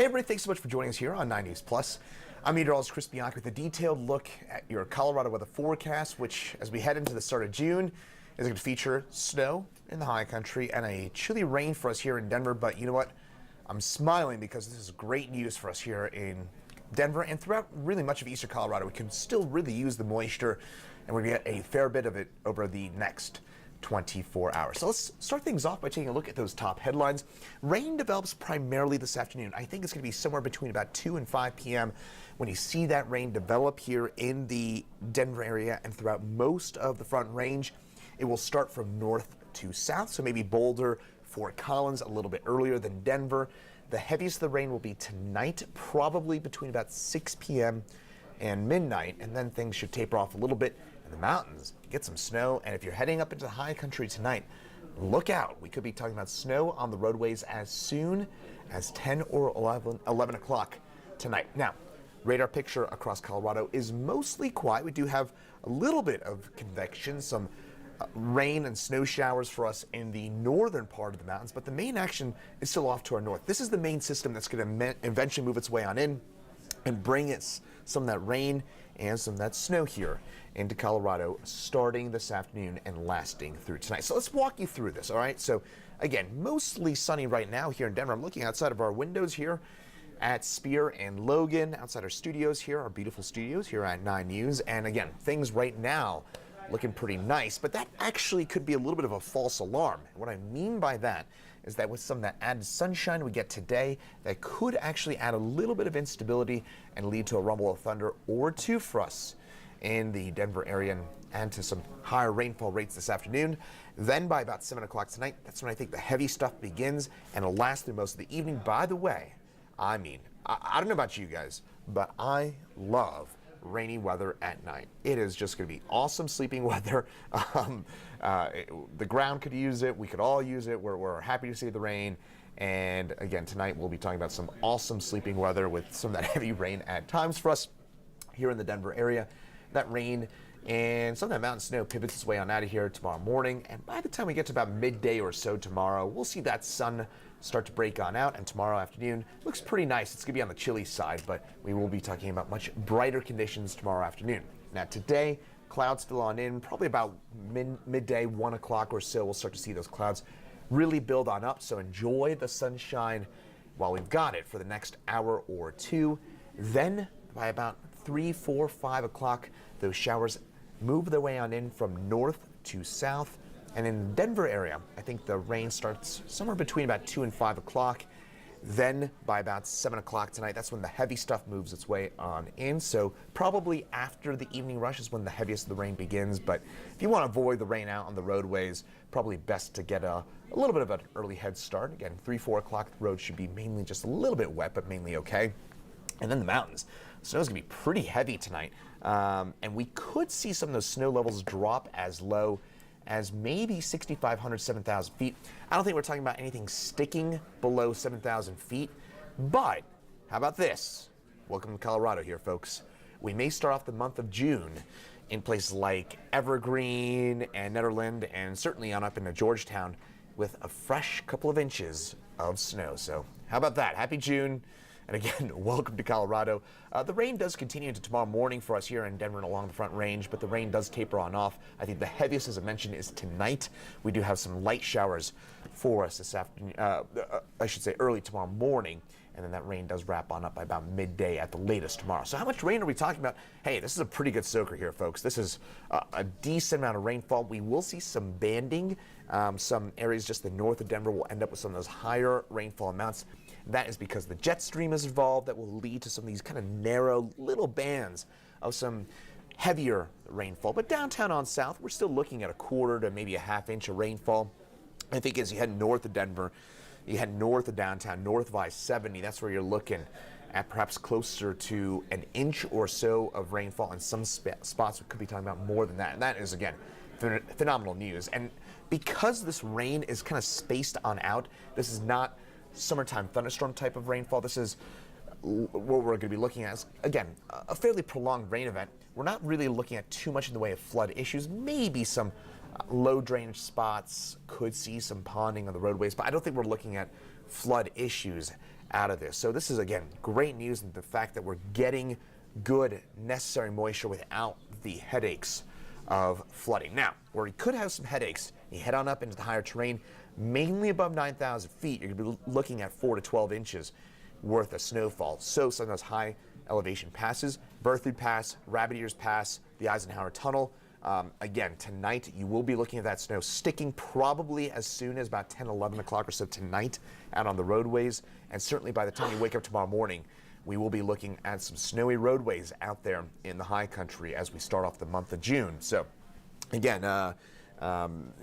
Hey everybody, thanks so much for joining us here on 9 News Plus. I'm meteorologist Chris Bianchi with a detailed look at your Colorado weather forecast, which, as we head into the start of June, is going to feature snow in the high country and a chilly rain for us here in Denver. But you know what? I'm smiling because this is great news for us here in Denver and throughout really much of eastern Colorado. We can still really use the moisture, and we're going to get a fair bit of it over the next 24 hours. So let's start things off by taking a look at those top headlines. Rain develops primarily this afternoon. I think it's going to be somewhere between about 2 and 5 p.m. when you see that rain develop here in the Denver area and throughout most of the Front Range. It will start from north to south, so maybe Boulder, Fort Collins a little bit earlier than Denver. The heaviest of the rain will be tonight, probably between about 6 p.m. and midnight, and then things should taper off a little bit. The mountains get some snow, and if you're heading up into the high country tonight, look out. We could be talking about snow on the roadways as soon as 10 or 11 o'clock tonight. Now, radar picture across Colorado is mostly quiet. We do have a little bit of convection, some rain and snow showers for us in the northern part of the mountains, but the main action is still off to our north. This is the main system that's going to eventually move its way on in and bring us some of that rain and some of that snow here into Colorado starting this afternoon and lasting through tonight. So let's walk you through this, all right? So again, mostly sunny right now here in Denver. I'm looking outside of our windows here at Spear and Logan, outside our studios here, our beautiful studios here at 9 News. And again, things right now looking pretty nice, but that actually could be a little bit of a false alarm. And what I mean by that is that with some of that added sunshine we get today, that could actually add a little bit of instability and lead to a rumble of thunder or two for us in the Denver area and to some higher rainfall rates this afternoon. Then by about 7 o'clock tonight, that's when I think the heavy stuff begins and it'll last through most of the evening. By the way, I don't know about you guys, but I love rainy weather at night. It is just going to be awesome sleeping weather. The ground could use it. We could all use it. We're happy to see the rain. And again, tonight we'll be talking about some awesome sleeping weather with some of that heavy rain at times for us here in the Denver area. That rain and some of that mountain snow pivots its way on out of here tomorrow morning. And by the time we get to about midday or so tomorrow, we'll see that sun start to break on out. And tomorrow afternoon looks pretty nice. It's going to be on the chilly side, but we will be talking about much brighter conditions tomorrow afternoon. Now today, clouds still on in, probably about midday, 1 o'clock or so, we'll start to see those clouds really build on up. So enjoy the sunshine while we've got it for the next hour or two. Then by about 3, 4, 5 o'clock, those showers move their way on in from north to south. And in the Denver area, I think the rain starts somewhere between about 2 and 5 o'clock. Then by about 7 o'clock tonight, that's when the heavy stuff moves its way on in. So probably after the evening rush is when the heaviest of the rain begins. But if you want to avoid the rain out on the roadways, probably best to get a little bit of an early head start. Again, 3, 4 o'clock, the road should be mainly just a little bit wet, but mainly okay. And then the mountains. Snow's going to be pretty heavy tonight. And we could see some of those snow levels drop as low as maybe 6,500, 7,000 feet. I don't think we're talking about anything sticking below 7,000 feet, but how about this? Welcome to Colorado here, folks. We may start off the month of June in places like Evergreen and Netherland and certainly on up into Georgetown with a fresh couple of inches of snow. So how about that? Happy June. And again, welcome to Colorado. The rain does continue into tomorrow morning for us here in Denver and along the Front Range, but the rain does taper on off. I think the heaviest, as I mentioned, is tonight. We do have some light showers for us this afternoon, I should say early tomorrow morning, and then that rain does wrap on up by about midday at the latest tomorrow. So how much rain are we talking about? Hey, this is a pretty good soaker here, folks. This is a decent amount of rainfall. We will see some banding. Some areas just the north of Denver will end up with some of those higher rainfall amounts. That is because the jet stream is involved. That will lead to some of these kind of narrow little bands of some heavier rainfall. But downtown on south, we're still looking at a quarter to maybe a half inch of rainfall. I think as you head north of Denver, you head north of downtown, north of I-70, that's where you're looking at perhaps closer to an inch or so of rainfall. In some spots, we could be talking about more than that. And that is, again, phenomenal news. And because this rain is kind of spaced on out, this is not summertime thunderstorm type of rainfall. This is what we're going to be looking at is, again, a fairly prolonged rain event. We're not really looking at too much in the way of flood issues, maybe some Low drainage spots, could see some ponding on the roadways, but I don't think we're looking at flood issues out of this. So this is, again, great news, and the fact that we're getting good necessary moisture without the headaches of flooding. Now, where you could have some headaches, you head on up into the higher terrain, mainly above 9,000 feet, you're going to be looking at 4 to 12 inches worth of snowfall. So some of those high elevation passes, Berthoud Pass, Rabbit Ears Pass, the Eisenhower Tunnel. Again, tonight you will be looking at that snow sticking probably as soon as about 10, 11 o'clock or so tonight out on the roadways. And certainly by the time you wake up tomorrow morning, we will be looking at some snowy roadways out there in the high country as we start off the month of June. So again,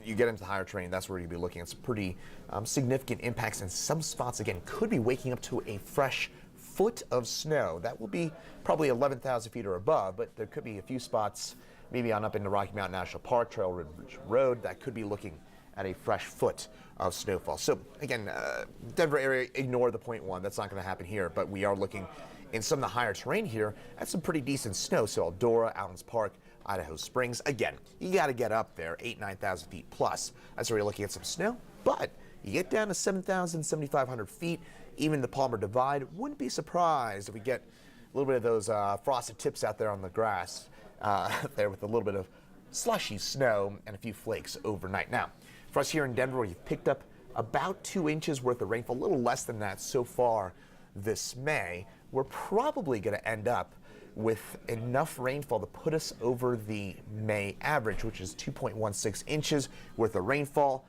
you get into the higher terrain, that's where you'll be looking at some pretty significant impacts, and some spots, again, could be waking up to a fresh foot of snow. That will be probably 11,000 feet or above, but there could be a few spots, maybe on up into Rocky Mountain National Park, Trail Ridge Road, that could be looking at a fresh foot of snowfall. So again, Denver area, ignore the 0.1. That's not going to happen here, but we are looking in some of the higher terrain here at some pretty decent snow. So Eldora, Allens Park, Idaho Springs. Again, you got to get up there, 9,000 feet plus. That's where you're looking at some snow. But you get down to 7,000, 7,500 feet, even the Palmer Divide. Wouldn't be surprised if we get a little bit of those frosted tips out there on the grass there with a little bit of slushy snow and a few flakes overnight. Now, for us here in Denver, we've picked up about 2 inches worth of rainfall, a little less than that so far this May. We're probably going to end up with enough rainfall to put us over the May average, which is 2.16 inches worth of rainfall.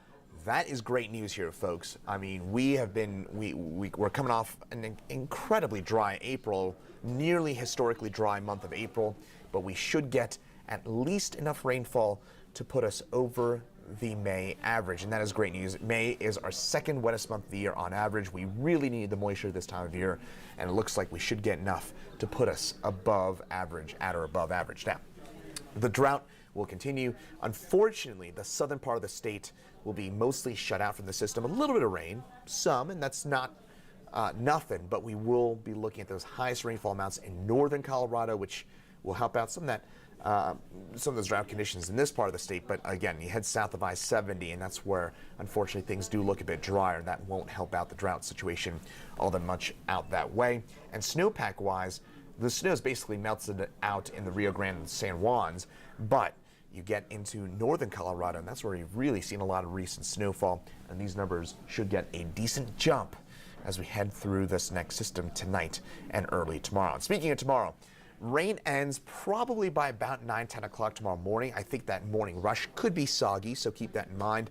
That is great news here, folks. I mean, we're coming off an incredibly dry April, nearly historically dry month of April, but we should get at least enough rainfall to put us over the May average, and that is great news. May is our second wettest month of the year on average. We really need the moisture this time of year, and it looks like we should get enough to put us above average, at or above average. Now, the drought will continue. Unfortunately, the southern part of the state will be mostly shut out from the system. A little bit of rain, some, and that's not nothing, but we will be looking at those highest rainfall amounts in northern Colorado, which will help out some of that. Some of those drought conditions in this part of the state, but again, you head south of I-70, and that's where, unfortunately, things do look a bit drier. That won't help out the drought situation all that much out that way. And snowpack-wise, the snow is basically melted out in the Rio Grande and San Juans, but you get into northern Colorado, and that's where you've really seen a lot of recent snowfall, and these numbers should get a decent jump as we head through this next system tonight and early tomorrow. And speaking of tomorrow, rain ends probably by about 9, 10 o'clock tomorrow morning. I think that morning rush could be soggy, so keep that in mind.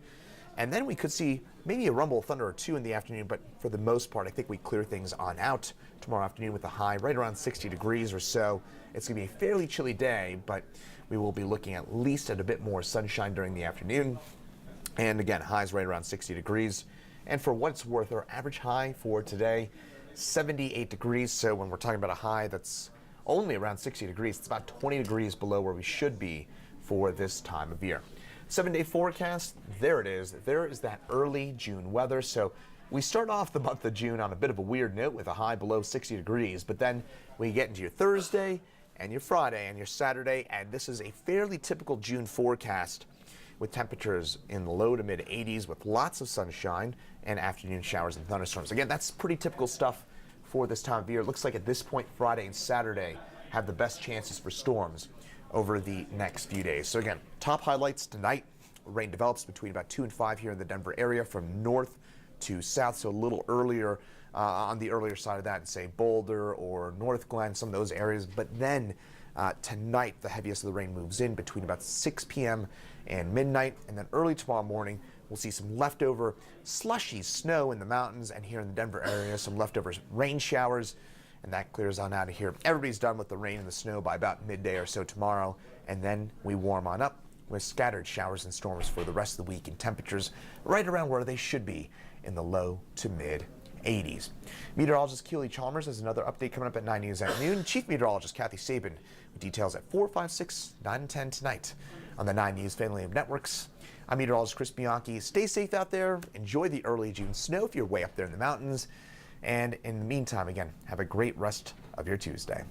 And then we could see maybe a rumble of thunder or two in the afternoon, but for the most part, I think we clear things on out tomorrow afternoon with a high right around 60 degrees or so. It's going to be a fairly chilly day, but we will be looking at least at a bit more sunshine during the afternoon. And again, highs right around 60 degrees. And for what it's worth, our average high for today, 78 degrees. So when we're talking about a high that's only around 60 degrees, it's about 20 degrees below where we should be for this time of year. 7-day forecast, there it is. There is that early June weather. So we start off the month of June on a bit of a weird note with a high below 60 degrees, but then we get into your Thursday and your Friday and your Saturday, and this is a fairly typical June forecast with temperatures in the low to mid 80s with lots of sunshine and afternoon showers and thunderstorms. Again, that's pretty typical stuff for this time of year. It looks like at this point, Friday and Saturday have the best chances for storms over the next few days. So again, top highlights tonight, rain develops between about 2 and 5 here in the Denver area from north to south, so a little earlier on the earlier side of that, say Boulder or North Glen, some of those areas. But then tonight, the heaviest of the rain moves in between about 6 p.m. and midnight, and then early tomorrow morning, we'll see some leftover slushy snow in the mountains, and here in the Denver area, some leftover rain showers, and that clears on out of here. Everybody's done with the rain and the snow by about midday or so tomorrow, and then we warm on up with scattered showers and storms for the rest of the week, and temperatures right around where they should be in the low to mid 80s. Meteorologist Keely Chalmers has another update coming up at 9 news at noon. Chief Meteorologist Kathy Sabin with details at 4, 5, 6, 9, and 10 tonight on the 9 News family of networks. I'm meteorologist Chris Bianchi. Stay safe out there. Enjoy the early June snow if you're way up there in the mountains. And in the meantime, again, have a great rest of your Tuesday.